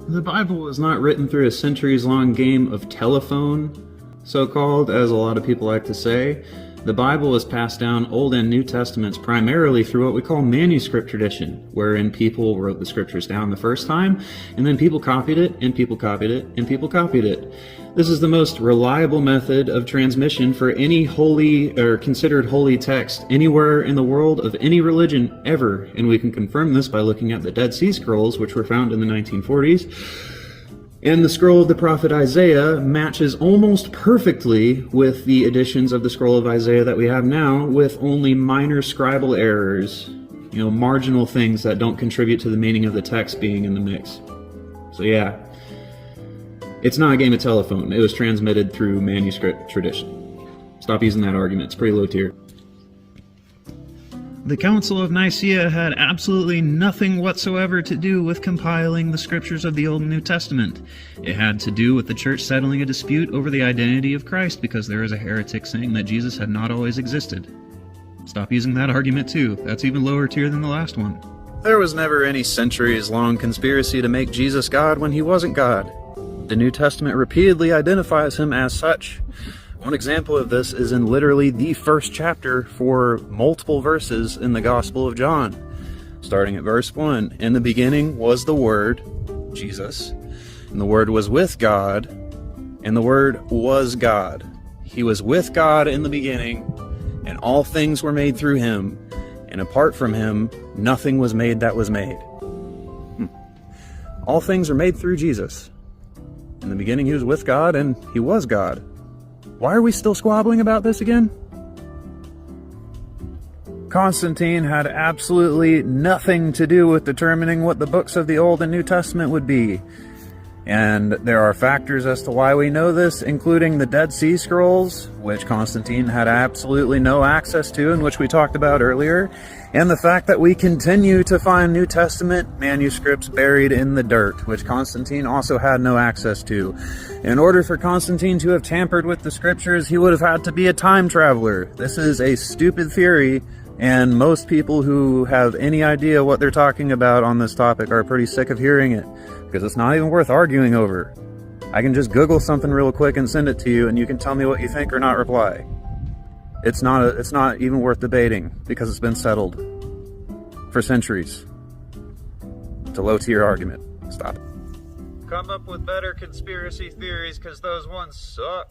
The Bible was not written through a centuries-long game of telephone, so-called, as a lot of people like to say. The Bible was passed down Old and New Testaments primarily through what we call manuscript tradition, wherein people wrote the scriptures down the first time, and then people copied it, and people copied it, and people copied it. This is the most reliable method of transmission for any holy or considered holy text anywhere in the world of any religion ever, and we can confirm this by looking at the Dead Sea Scrolls, which were found in the 1940s. And the scroll of the prophet Isaiah matches almost perfectly with the editions of the scroll of Isaiah that we have now, with only minor scribal errors, marginal things that don't contribute to the meaning of the text being in the mix. So yeah, it's not a game of telephone. It was transmitted through manuscript tradition. Stop using that argument. It's pretty low tier. The Council of Nicaea had absolutely nothing whatsoever to do with compiling the scriptures of the Old and New Testament. It had to do with the church settling a dispute over the identity of Christ because there is a heretic saying that Jesus had not always existed. Stop using that argument too. That's even lower tier than the last one. There was never any centuries-long conspiracy to make Jesus God when he wasn't God. The New Testament repeatedly identifies him as such. One example of this is in literally the first chapter for multiple verses in the Gospel of John. Starting at verse 1, "In the beginning was the Word," Jesus, "and the Word was with God, and the Word was God. He was with God in the beginning, and all things were made through him, and apart from him, nothing was made that was made." All things are made through Jesus. In the beginning he was with God, and he was God. Why are we still squabbling about this again? Constantine had absolutely nothing to do with determining what the books of the Old and New Testament would be. And there are factors as to why we know this, including the Dead Sea Scrolls, which Constantine had absolutely no access to, and which we talked about earlier, and the fact that we continue to find New Testament manuscripts buried in the dirt, which Constantine also had no access to. In order for Constantine to have tampered with the scriptures, he would have had to be a time traveler. This is a stupid theory, and most people who have any idea what they're talking about on this topic are pretty sick of hearing it, because it's not even worth arguing over. I can just Google something real quick and send it to you, and you can tell me what you think or not reply. It's not even worth debating, because it's been settled for centuries. It's a low-tier argument. Stop it. Come up with better conspiracy theories, because those ones suck.